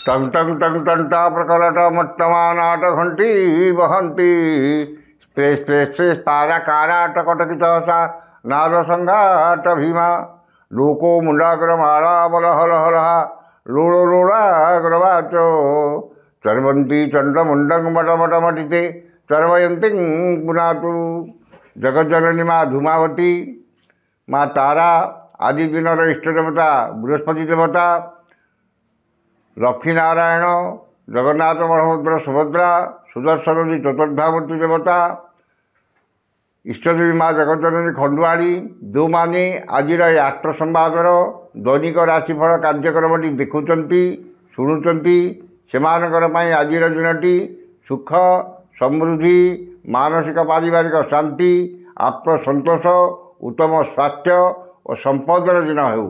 टंग टंग टंग टंटा प्रकलट मट्टमानाट घंटी वहंती स्प्रेस स्प्रेस स्प्रेस पारा काराट कटकित सा नाद संघाट भीमा लोको मुंडाग्र माला बल हल हलहा लोड़ो लोड़ाग्रवाचो चर्वंती चंड मुंडंग मट मट मटिते चर्वयंती पुनातु जगज्जननी माँ धूमावती माँ तारा आदि दिन इष्ट देवता बृहस्पति देवता लक्ष्मी नारायण जगन्नाथ बलभद्र सुभद्रा सुदर्शन चतुर्धामूर्ति देवता इष्टदेवी माँ जगज्जननी खंडुआड़ी जो मैंने आज आष्ट्र संवादर दैनिक राशिफल कार्यक्रम देखुंट शुणुंट से आज दिनटी सुख समृद्धि मानसिक पारिवारिक शांति आत्मसंतोष उत्तम स्वास्थ्य और संपदर दिन हो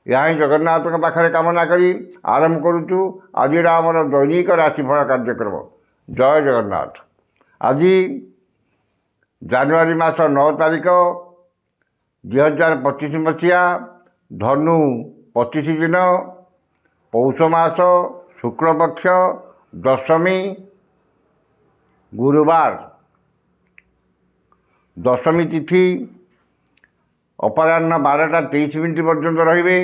यह ही जगन्नाथ पाखे कामना करी आरंभ करुचु आज आमर दैनिक राशिफल कार्यक्रम। जय जगन्नाथ। आज जानुआरी मास 9 तारिख 2025 मसीहा धनु 25 दिन पौष मास शुक्लपक्ष दशमी गुरुवार दशमी तिथि अपराह्न 12टा 23 मिनिट पर्यंत रे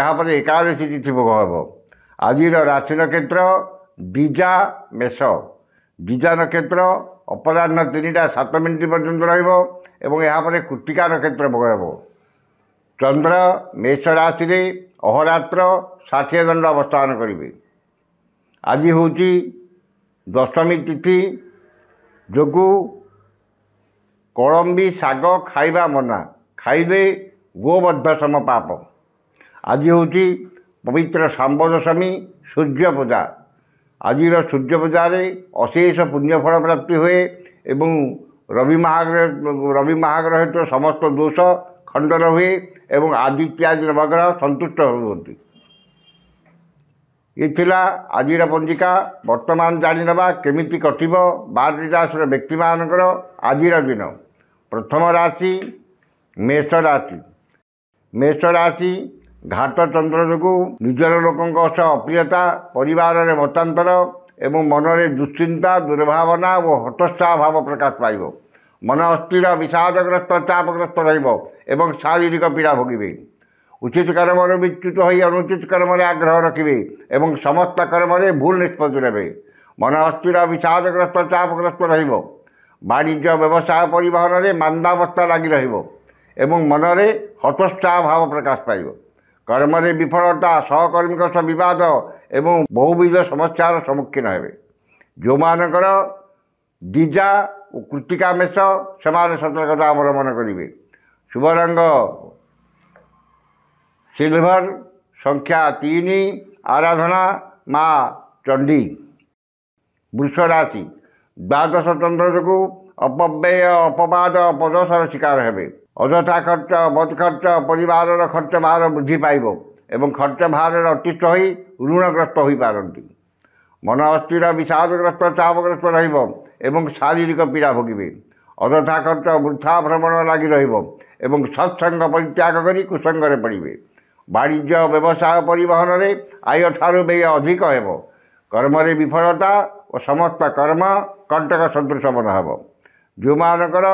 और एकादशी तिथि भोग हम। आज राशि नक्षत्र दीजा मेष दीजा नक्षत्र अपराह्न 3टा 7 मिनिट पर्यंत और कृत्तिका नक्षत्र भोग हम। चंद्र मेष राशि अहोरात्र 60 दंड अवस्थान करेंगे। आज हूँ दशमी तिथि जोगु कलम्बी शाग खाइबा मना खाइबे गोवर्ध सम पाप। आज हूँ पवित्र शाम्ब दशमी सूर्य पूजा। आज सूर्य पूजा अशेष पुण्यफल प्राप्ति हुए एवं रवि महाग्रह हेतु समस्त दोष खंडन हुए एवं आदित्यादि नवग्रह संतुष्ट होती। ये थिला आज पंजिका। वर्तमान जाणीनवा केमिति कटिब 12टी राशि व्यक्ति मानकर आज दिन। प्रथम राशि मेष राशि। मेष राशि घात चंद्र जो निजर लोकों अप्रियता परिवार में मतांतर एवं मनरे दुश्चिंता दुर्भावना और हतोत्साह भाव प्रकाश पाइब। मन अस्थिर विषादग्रस्त चापग्रस्त रहिब शारीरिक पीड़ा भोगे। उचित कर्म विच्युत हो अनुचित कर्म आग्रह रखिए एवं समस्त कर्म भूल निष्पत्ति ने मन अस्थिर विषादग्रस्त चापग्रस्त वाणिज्य व्यवसाय परिवहन में मांदावस्था लगी एवं मनरे हतोत्साह भाव प्रकाश पाइब। कर्म विफलता सहकर्मी सह विवाद एवं बहुविध समस्यार सम्मुखीन हे। जो मानकर दीजा और कृत्तिका मेष से सतर्कता अवलंबन करेंगे। शुभ रंग सिल्वर संख्या 3 आराधना माँ चंडी। वृष राशि द्वादश चंद्र जो अपव्यय अपवाद अपदशर शिकार हे। अଯଥା खर्च बद खर्च परिवार खर्च भार वृद्धि पाइब एवं खर्च भार अतिष्ठ हो ऋणग्रस्त हो पारती। मन अस्थिर विषादग्रस्त चापग्रस्त एवं शारीरिक पीड़ा भोगे। अଯଥା खर्च वृथा भ्रमण लगी एवं सत्संग परित्याग कर कुसंगे पड़े। वाणिज्य व्यवसाय परिवहन में आय ठार व्यय अधिक हो। कर्म विफलता और समस्त कर्म कंटक सदृश मन हे। जो मानकर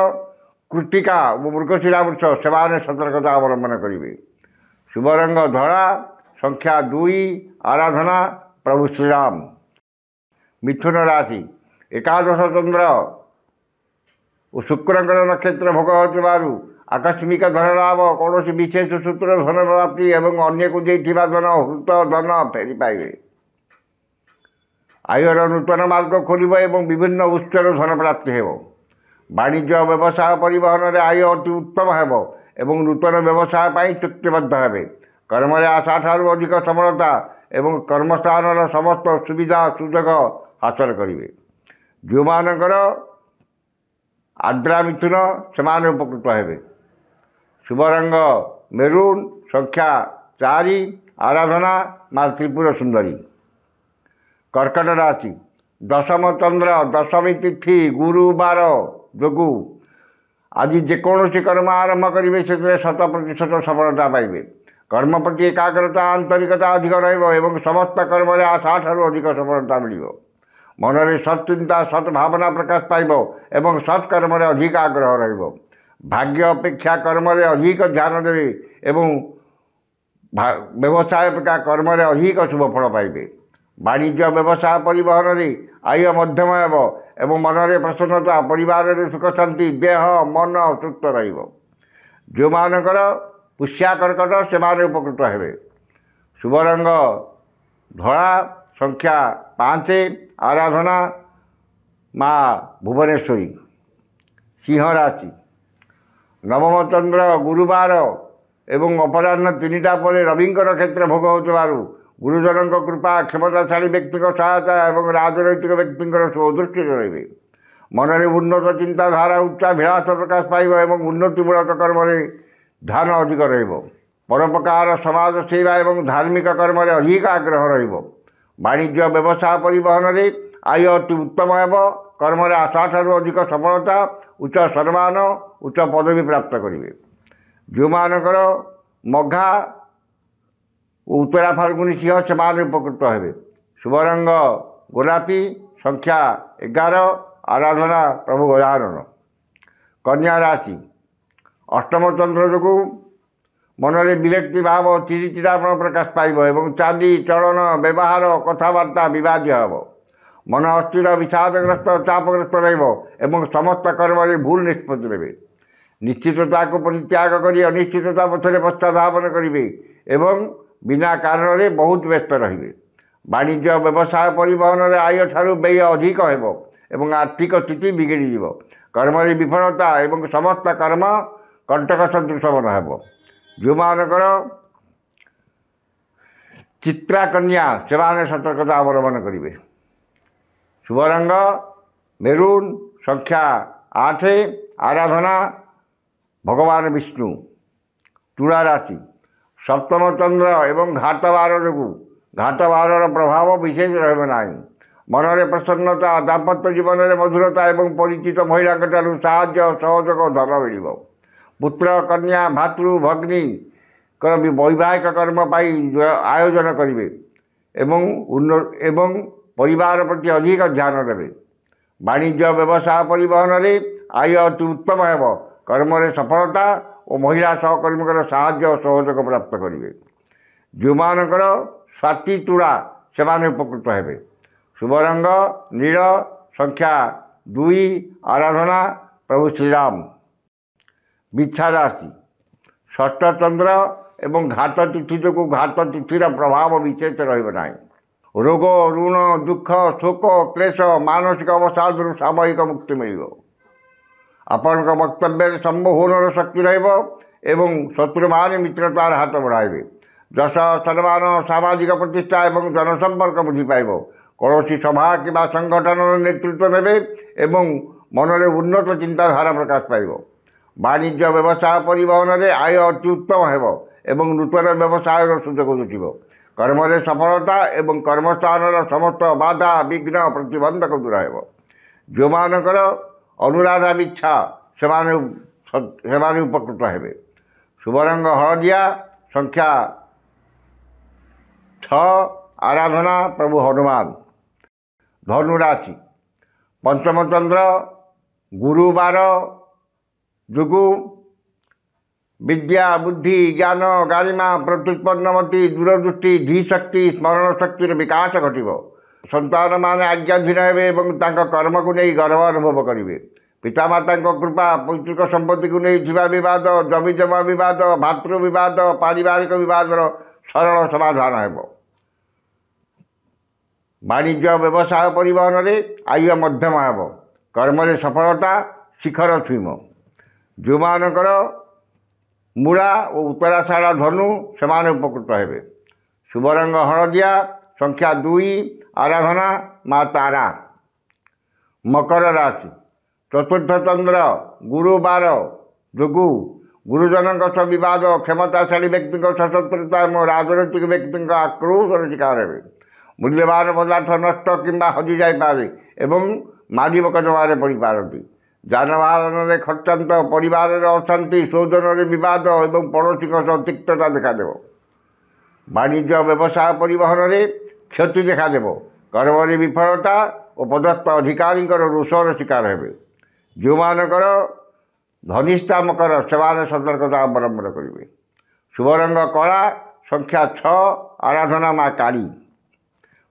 कृत्तिका और मृगशिरा वृक्ष से सतर्कता अवलंबन करेंगे। शुभ रंग धड़ा संख्या 2 आराधना प्रभु श्रीराम। मिथुन राशि एकादश चंद्र और शुक्र नक्षत्र भोग हो आकस्मिक धन लाभ कौन विशेष सूत्र धन प्राप्ति एवं अन्य को देथिबा धन हृत धन फेरी पाइबे। आयर नूतन मार्ग खोल एवं विभिन्न उत्सर धन प्राप्ति हो। वाणिज्य व्यवसाय परिवहन में आय अति उत्तम हो एवं नूतन व्यवसाय पर चुक्तिबद्ध हे। कर्म आशा ठार अधिक सफलता एवं कर्मस्थान समस्त सुविधा सुजोग हासिल करेंगे। जो मानकर आद्रा मिथुन से उपकृत हे। शुभ रंग मेरून संख्या 4 आराधना माँ त्रिपुर सुंदरी। कर्कट राशि दशम चंद्र दशमी तिथि गुरुवार जोगु आज जेकोसी कर्म आरंभ करेंगे से 100% सफलता पाइबे। कर्म प्रति एकाग्रता आंतरिकता अधिक रही समस्त कर्म आशा ठारू अधिक सफलता मिल मनरे सत्चिंता सद्भावना प्रकाश पाइब एवं सत्कर्म अधिक आग्रह रभाग्य अपेक्षा कर्म अधिक ध्यान देवे एवं व्यवसाय अपेक्षा कर्म अधिक शुभ फल पाइबे। वाणिज्य व्यवसाय परिवहन में आय मध्यम एवं मनरे प्रसन्नता परिवार सुख शांति देह मन सुस्थ जो मानकर पुष्या कर्कट से उपकृत हेबे। शुभ रंग धला संख्या 5 आराधना माँ भुवनेश्वरी। सिंह राशि नवम चंद्र गुरुवार एवं अपराह्न 3टा पर रविंकर क्षेत्र भोग होतबारु गुरुजन कृपा क्षमताशाली व्यक्ति सहायता और राजनैतिक व्यक्ति सुदृष्टि रही मनरे उन्नत चिंताधारा उच्चाभिलाष प्रकाश पाइब और उन्नतिमूलक कर्म ध्यान अधिक परोपकार समाज सेवा और धार्मिक कर्म अधिक आग्रह वाणिज्य व्यवसाय परिवहन में आय अति उत्तम कर्म आशा ठारू अधिक सफलता उच्च सम्मान उच्च पदवी प्राप्त करेंगे। जो मानकर मघा उत्तरा फाल्गुनी सिंह से उपकृत हेबे। शुभ रंग गोलापी संख्या 11 आराधना प्रभु गजानन। कन्या राशि अष्टम चंद्र जो मनरे विरक्ति भाव चिड़चिड़ापन प्रकाश पाइब एवं चाली चलन व्यवहार कथबार्ता विवाद्य हे मन अस्थिर विषादग्रस्त चापग्रस्त रही समस्त कर्म भूल निष्पत्ति देवे निश्चितता को परित्याग कर अनिश्चितता पछरे पश्चाधावन करेंगे एवं बिना कारण बहुत व्यस्त रहिबे। वाणिज्य व्यवसाय परिवहन में आय ठारू व्यय अधिक एवं आर्थिक स्थिति बिगड़ी कर्म विफलता एवं समस्त कर्म कंटक सदृश बन जो मानकर चित्रा कन्या से सतर्कता अवलंबन करेंगे। शुभ रंग मेरून संख्या 8 आराधना भगवान विष्णु। तुला राशि सप्तम चंद्र एवं घातवार जो घातवार प्रभाव विशेष रहा मनरे प्रसन्नता दाम्पत्य जीवन में मधुरता एवं परिचित महिला साहाय्य सहयोग धन मिल पुत्र कन्या भातृ भग्नी वैवाहिक कर्म पाई आयोजन करेंगे एवं परिवार प्रति अधिक ध्यान देवे। वाणिज्य व्यवसाय परिवहन में आय अति उत्तम कर्म सफलता और महिला सहकर्मी साहाय्य सहयोग प्राप्त करेंगे। जो मानकर स्वाति तुला से उपकृत हेबे। शुभ रंग नील संख्या 2 आराधना प्रभु श्रीराम। बिच्छा राशि षष्ठ चंद्र एवं घात तिथि जो घात तिथिर प्रभाव विशेष रहा रोग ऋण दुख शोक क्लेश मानसिक अवसाद सामयिक मुक्ति मिल आपण वक्तव्य सम्मोहन शक्ति एवं शत्रु मान मित्रतार हाथ बढ़ाइबे जस सम्मान सामाजिक प्रतिष्ठा एवं जनसंपर्क वृद्धि पाइब कौन सभा कि संगठन नेतृत्व नेबे एवं मनरे उन्नत चिंताधारा प्रकाश पाइब। वाणिज्य व्यवसाय परिवहन में आय अति उत्तम एवं नूतन व्यवसाय सुजोग जुटिब कर्म सफलता एवं कर्मस्थान समस्त बाधा विघ्न प्रतिबंधक दूर हो। जो मानकर अनुराधा इच्छा से उपकृत हेबे। शुभ रंग हलदिया संख्या 6 आराधना प्रभु हनुमान। धनु राशि पंचम चंद्र गुरुवार जुगु विद्या बुद्धि ज्ञान गारिमा प्रत्युत्पन्नमति दूरदृष्टि धीशक्ति स्मरण शक्ति विकास घटव संतान मान आज्ञाधीन एवं कर्म को नहीं गर्व अनुभव करेंगे। पितामाता कृपा पैतृक संपत्ति को नहीं बद जमी जमा बद भातृ बद पारिवारिक बद सरल समाधान हो। वाणिज्य व्यवसाय परिवहन में आय मध्यम हो कर्म सफलता शिखर छुईम। जो मानकर मूला और उत्तराषाढ़ धनु से उपकृत हेबे। शुभ रंग हलदिया संख्या 2 आराधना माँ तारा। मकर राशि चतुर्थ चंद्र गुरुवार जोगु गुरुजन बद क्षमताशाली व्यक्ति सशस्त्रता और राजनैतिक व्यक्ति आक्रोश शिकार हे। मूल्यवान पदार्थ नष्ट कि हजि जापे एवं मारी मकदमार पड़ पारती। जानवाहन में खर्चांत परिवार अशांति शोधन बद और पड़ोशी तिक्तता देखादेव। ବାଣିଜ୍ୟ ବ୍ୟବସାୟ ପରିବହନରେ କ୍ଷତି ଦେଖାଦେବ। କର୍ମରେ ବିଫଳତା ଓ ପଦସ୍ଥ ଅଧିକାରୀଙ୍କର ରୋଷର ଶିକାର ହେବେ। ଯେଉଁମାନଙ୍କର ଧନିଷ୍ଠା ମକର ସେମାନେ ସତର୍କତା ଅବଲମ୍ବନ କରିବେ। ଶୁଭ ରଙ୍ଗ କଳା, ସଂଖ୍ୟା 6, ଆରାଧନା ମା କାଳୀ।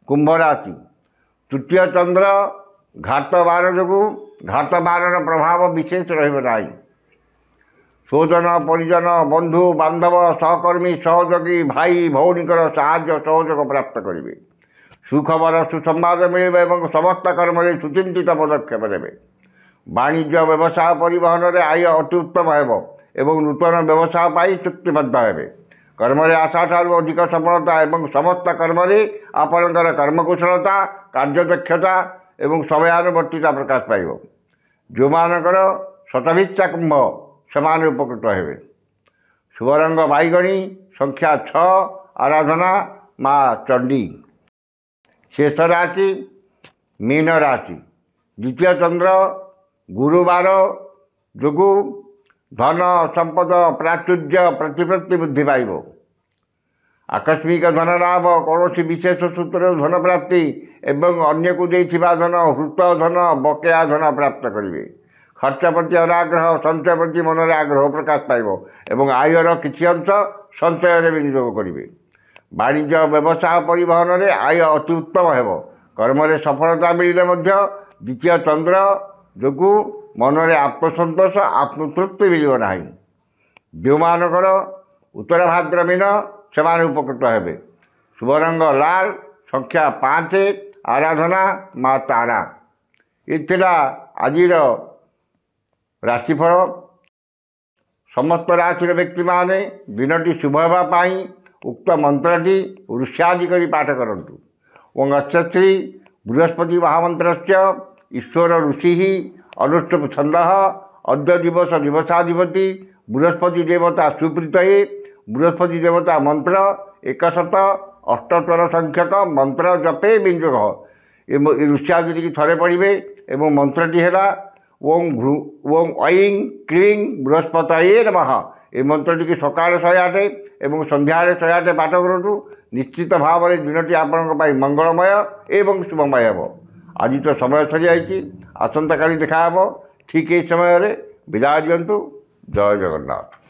କୁମ୍ଭ ରାଶି, ତୃତୀୟ ଚନ୍ଦ୍ର ଘାତ ବାର ଯୋଗୁଁ ଘାତ ବାରର ପ୍ରଭାବ ବିଶେଷ ରହିବ ନାହିଁ। ସ୍ୱଜନ ପରିଜନ, ବନ୍ଧୁ ବାନ୍ଧବ, ସହକର୍ମୀ, ସହଯୋଗୀ, ଭାଇ ଭଉଣୀଙ୍କର ସାହାଯ୍ୟ ସହଯୋଗ ପ୍ରାପ୍ତ କରିବେ। ସୁଖବର ସୁସମ୍ବାଦ ମିଳିବ ଏବଂ ସମସ୍ତ କର୍ମରେ ସୁଚିନ୍ତିତ ପଦକ୍ଷେପ ନେବେ। ବାଣିଜ୍ୟ ବ୍ୟବସାୟ ପରିବହନରେ ଆୟ ଅତି ଉତ୍ତମ ହେବ ଏବଂ ନୂତନ ବ୍ୟବସାୟ ପାଇଁ ଚୁକ୍ତିବଦ୍ଧ ହେବେ। କର୍ମରେ ଆଶାଠାରୁ ଅଧିକ ସଫଳତା ଏବଂ ସମସ୍ତ କର୍ମରେ ଆପଣଙ୍କର କର୍ମକୁଶଳତା, କାର୍ଯ୍ୟଦକ୍ଷତା ଏବଂ ସମୟାନୁବର୍ତ୍ତିତା ପ୍ରକାଶ ପାଇବ। ଯେଉଁମାନଙ୍କର ଶତଭିଷା କୁମ୍ଭ ସେମାନେ ଉପକୃତ ହେବେ। ଶୁଭ ରଙ୍ଗ ବାଇଗଣୀ, ସଂଖ୍ୟା 6, ଆରାଧନା ମା ଚଣ୍ଡୀ। ଶେଷ ରାଶି ମୀନ ରାଶି, ଦ୍ୱିତୀୟ ଚନ୍ଦ୍ର ଗୁରୁବାର ଯୋଗୁଁ ଧନ ସମ୍ପଦ ପ୍ରାଚୁର୍ଯ୍ୟ ପ୍ରତିପତ୍ତି ବୃଦ୍ଧି ପାଇବ। ଆକସ୍ମିକ ଧନ ଲାଭ, କୌଣସି ବିଶେଷ ସୂତ୍ରରେ ଧନ ପ୍ରାପ୍ତି ଏବଂ ଅନ୍ୟକୁ ଦେଇଥିବା ଧନ, ହୃତ ଧନ, ବକେୟା ଧନ ପ୍ରାପ୍ତ କରିବେ। ଖର୍ଚ୍ଚ ପ୍ରତି ଅନାଗ୍ରହ, ସଞ୍ଚୟ ପ୍ରତି ମନରେ ଆଗ୍ରହ ପ୍ରକାଶ ପାଇବ ଏବଂ ଆୟର କିଛି ଅଂଶ ସଞ୍ଚୟରେ ବିନିଯୋଗ କରିବେ। ବାଣିଜ୍ୟ ବ୍ୟବସାୟ ପରିବହନରେ ଆୟ ଅତି ଉତ୍ତମ ହେବ। କର୍ମରେ ସଫଳତା ମିଳିଲେ ମଧ୍ୟ ଦ୍ୱିତୀୟ ଚନ୍ଦ୍ର ଯୋଗୁଁ ମନରେ ଆତ୍ମସନ୍ତୋଷ, ଆତ୍ମତୃପ୍ତି ମିଳିବ ନାହିଁ। ଯେଉଁମାନଙ୍କର ଉତ୍ତର ଭାଦ୍ର ମୀନ ସେମାନେ ଉପକୃତ ହେବେ। ଶୁଭ ରଙ୍ଗ ଲାଲ, ସଂଖ୍ୟା 5, ଆରାଧନା ମା ତାରା। ଏ ଥିଲା ଆଜିର ରାଶିଫଳ। ସମସ୍ତ ରାଶିର ବ୍ୟକ୍ତିମାନେ ଦିନଟି ଶୁଭ ହେବା ପାଇଁ ଉକ୍ତ ମନ୍ତ୍ରଟି ଋଷ୍ୟାଦି କରି ପାଠ କରନ୍ତୁ। ଓଁ ଅଶ୍ଚଶ୍ରୀ ବୃହସ୍ପତି ମହାମନ୍ତ୍ରସ୍ୟ ଈଶ୍ୱର ଋଷିଃ ଅନୁଷ୍ଠୁପ୍ ଛନ୍ଦଃ ଅଦ୍ୟ ଦିବସ ଦିବସାଧିପତି ବୃହସ୍ପତି ଦେବତା ସୁପ୍ରୀତୟେ। ବୃହସ୍ପତି ଦେବତା ମନ୍ତ୍ର 178 ସଂଖ୍ୟକ ମନ୍ତ୍ର ଜପେ ବିନିଯୋଗ। ଏ ଋଷ୍ୟାଦିଟିକି ଥରେ ପଢ଼ିବେ ଏବଂ ମନ୍ତ୍ରଟି ହେଲା ଓଂ ଐଂ କ୍ଲିଂ ବୃହସ୍ପତୟେ ନମଃ। ଏ ମନ୍ତ୍ରଟିକି ସକାଳେ 108 ଏବଂ ସନ୍ଧ୍ୟାରେ 108 ପାଠ କରନ୍ତୁ। ନିଶ୍ଚିତ ଭାବରେ ଦିନଟି ଆପଣଙ୍କ ପାଇଁ ମଙ୍ଗଳମୟ ଏବଂ ଶୁଭମୟ ହେବ। ଆଜି ତ ସମୟ ସରିଯାଇଛି, ଆସନ୍ତାକାଲି ଦେଖା ହେବ ଠିକ୍ ଏହି ସମୟରେ। ବିଦାୟ ଦିଅନ୍ତୁ। ଜୟ ଜଗନ୍ନାଥ।